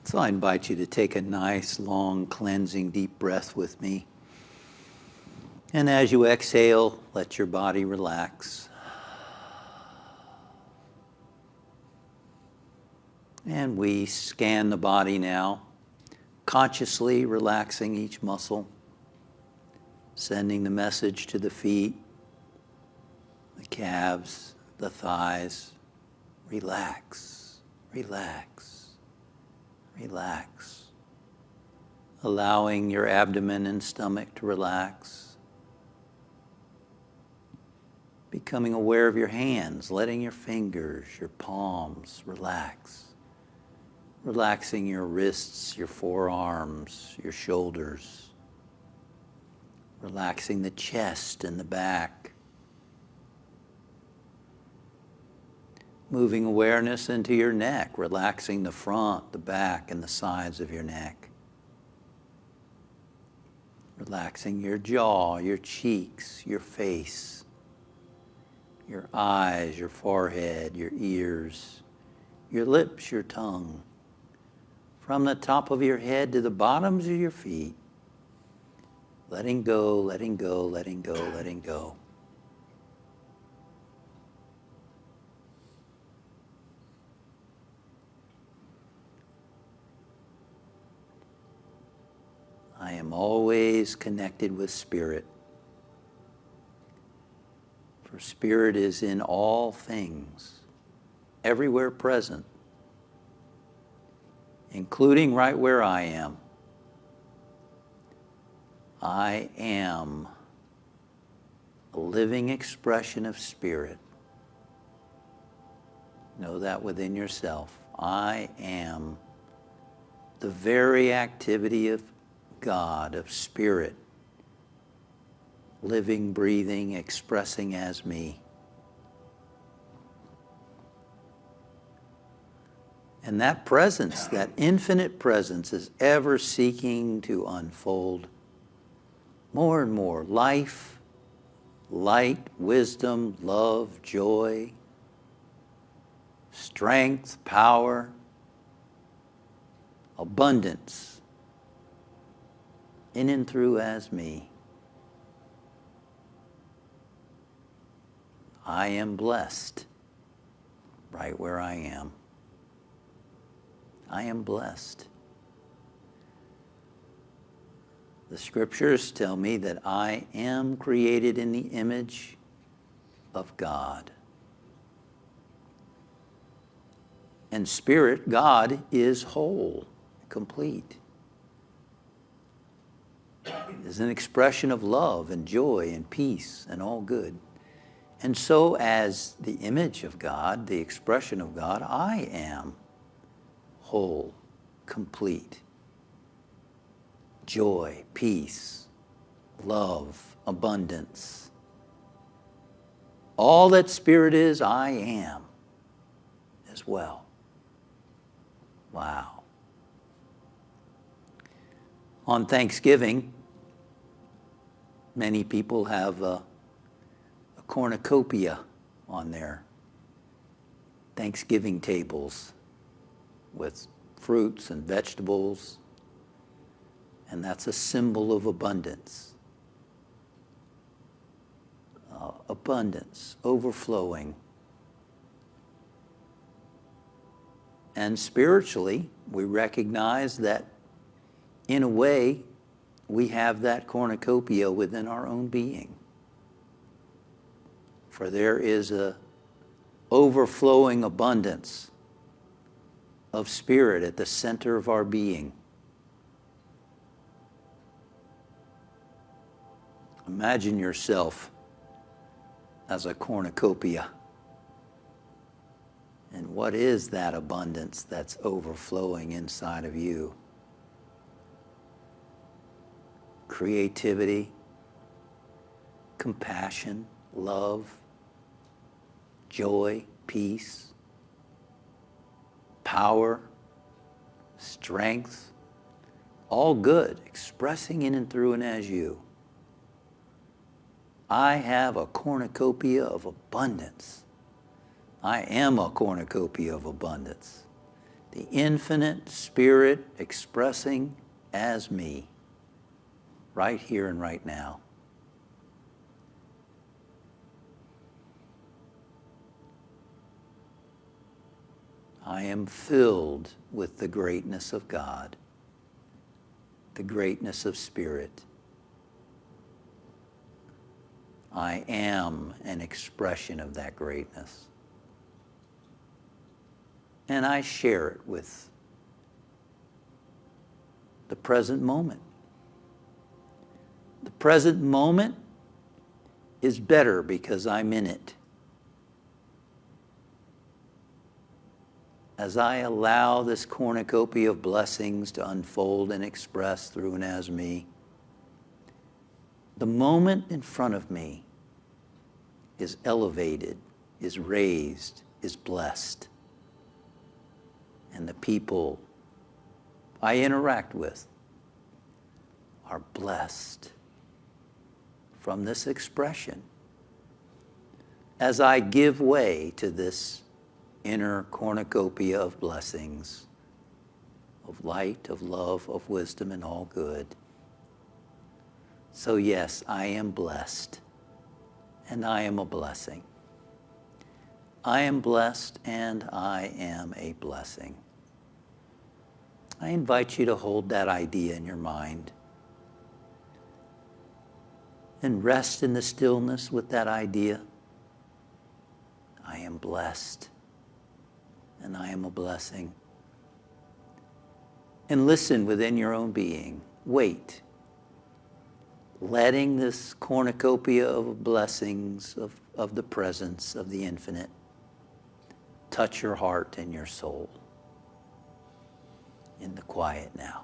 So I invite you to take a nice, long, cleansing, deep breath with me. And as you exhale, let your body relax. And we scan the body now, consciously relaxing each muscle, sending the message to the feet, the calves, the thighs. Relax, relax, relax. Allowing your abdomen and stomach to relax. Becoming aware of your hands, letting your fingers, your palms relax. Relaxing your wrists, your forearms, your shoulders. Relaxing the chest and the back. Moving awareness into your neck, relaxing the front, the back, and the sides of your neck. Relaxing your jaw, your cheeks, your face, your eyes, your forehead, your ears, your lips, your tongue. From the top of your head to the bottoms of your feet. Letting go, letting go, letting go, letting go. I am always connected with Spirit. For Spirit is in all things, everywhere present, including right where I am. I am a living expression of Spirit. Know that within yourself. I am the very activity of God, of Spirit, living, breathing, expressing as me. And that presence, that infinite presence, is ever seeking to unfold more and more life, light, wisdom, love, joy, strength, power, abundance, in and through as me. I am blessed right where I am. I am blessed. The scriptures tell me that I am created in the image of God. And Spirit, God, is whole, complete. Is an expression of love and joy and peace and all good. And so as the image of God, the expression of God, I am whole, complete. Joy, peace, love, abundance. All that Spirit is, I am as well. Wow. On Thanksgiving, many people have a cornucopia on their Thanksgiving tables with fruits and vegetables, and that's a symbol of abundance. Abundance, overflowing. And spiritually, we recognize that in a way, we have that cornucopia within our own being. For there is a overflowing abundance of Spirit at the center of our being. Imagine yourself as a cornucopia. And what is that abundance that's overflowing inside of you? Creativity, compassion, love, joy, peace, power, strength, all good, expressing in and through and as you. I have a cornucopia of abundance. I am a cornucopia of abundance. the infinite spirit expressing as me, right here and right now. I am filled with the greatness of God, the greatness of Spirit. I am an expression of that greatness. And I share it with the present moment. The present moment is better because I'm in it. As I allow this cornucopia of blessings to unfold and express through and as me, the moment in front of me is elevated, is raised, is blessed. And the people I interact with are blessed from this expression as I give way to this inner cornucopia of blessings, of light, of love, of wisdom, and all good. So yes, I am blessed, and I am a blessing. I am blessed, and I am a blessing. I invite you to hold that idea in your mind and rest in the stillness with that idea. I am blessed, and I am a blessing. And listen within your own being. Wait. Letting this cornucopia of blessings of the presence of the infinite touch your heart and your soul in the quiet now.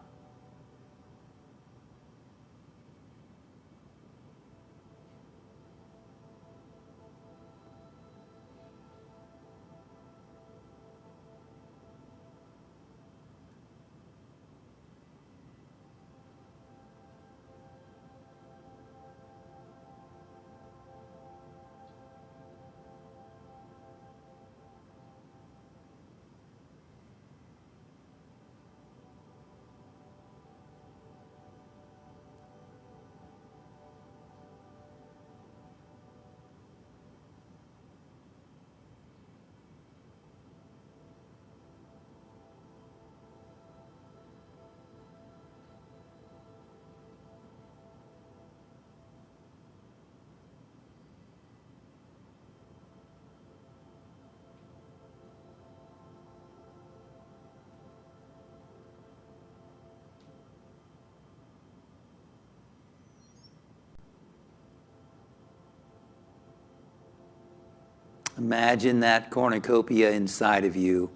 Imagine that cornucopia inside of you.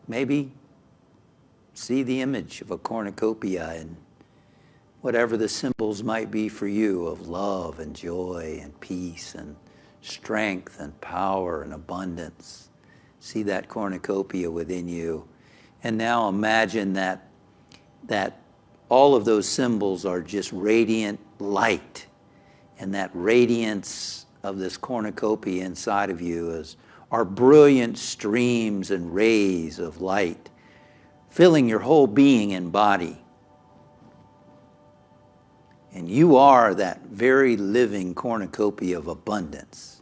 Maybe see the image of a cornucopia and whatever the symbols might be for you of love and joy and peace and strength and power and abundance. See that cornucopia within you. And now imagine that all of those symbols are just radiant light. And that radiance of this cornucopia inside of you are brilliant streams and rays of light, filling your whole being and body. And you are that very living cornucopia of abundance,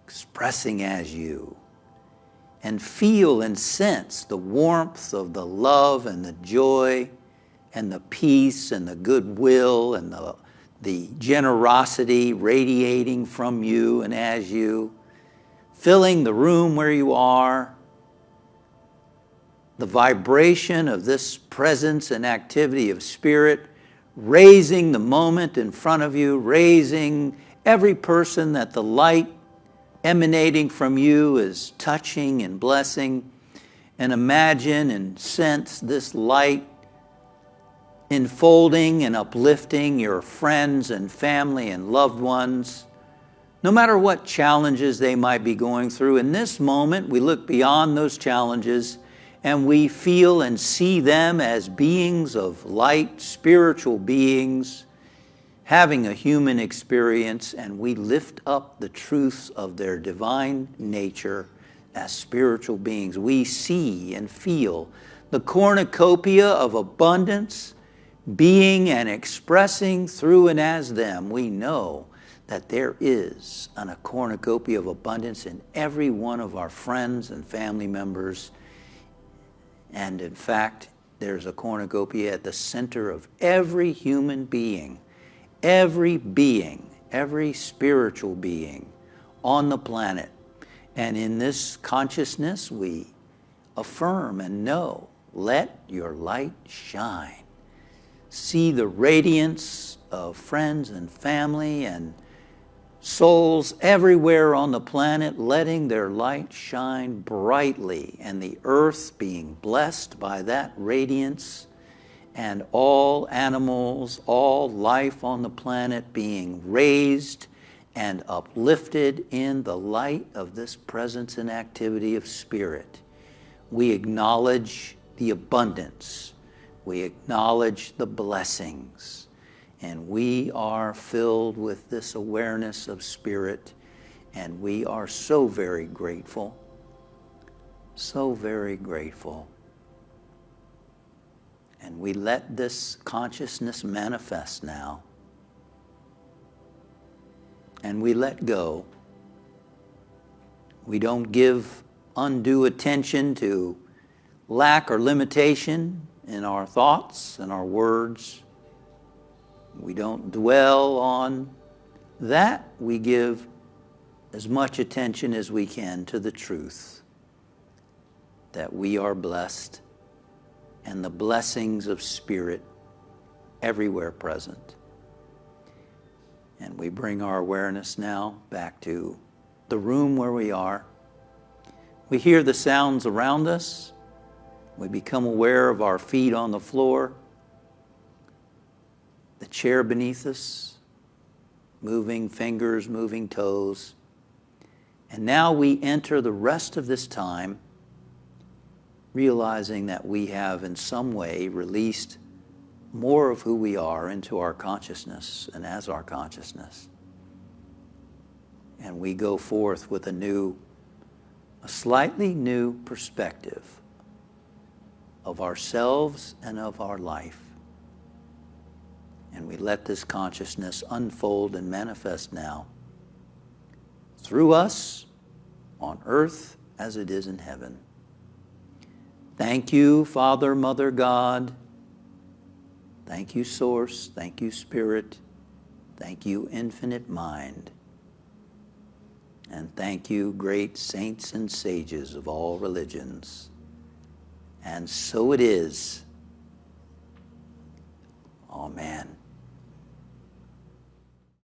expressing as you. And feel and sense the warmth of the love and the joy and the peace and the goodwill and the generosity radiating from you and as you, filling the room where you are. The vibration of this presence and activity of spirit, raising the moment in front of you, raising every person that the light emanating from you is touching and blessing. And imagine and sense this light enfolding and uplifting your friends and family and loved ones, no matter what challenges they might be going through. In this moment, we look beyond those challenges and we feel and see them as beings of light, spiritual beings, having a human experience, and we lift up the truths of their divine nature as spiritual beings. We see and feel the cornucopia of abundance being and expressing through and as them. We know that there is a cornucopia of abundance in every one of our friends and family members. And in fact, there's a cornucopia at the center of every human being, every spiritual being on the planet. And in this consciousness, we affirm and know, let your light shine. See the radiance of friends and family and souls everywhere on the planet letting their light shine brightly, and the earth being blessed by that radiance, and all animals, all life on the planet being raised and uplifted in the light of this presence and activity of spirit. We acknowledge the abundance. We acknowledge the blessings. And we are filled with this awareness of spirit, and we are so very grateful, so very grateful. And we let this consciousness manifest now. And we let go. We don't give undue attention to lack or limitation in our thoughts and our words. We don't dwell on that. We give as much attention as we can to the truth that we are blessed and the blessings of spirit everywhere present. And we bring our awareness now back to the room where we are. We hear the sounds around us. We become aware of our feet on the floor, the chair beneath us, moving fingers, moving toes. And now we enter the rest of this time realizing that we have in some way released more of who we are into our consciousness and as our consciousness. And we go forth with a slightly new perspective of ourselves and of our life. And we let this consciousness unfold and manifest now through us on earth as it is in heaven. Thank you, Father, Mother, God. Thank you, Source. Thank you, Spirit. Thank you, Infinite Mind. And thank you, great saints and sages of all religions. And so it is. Amen.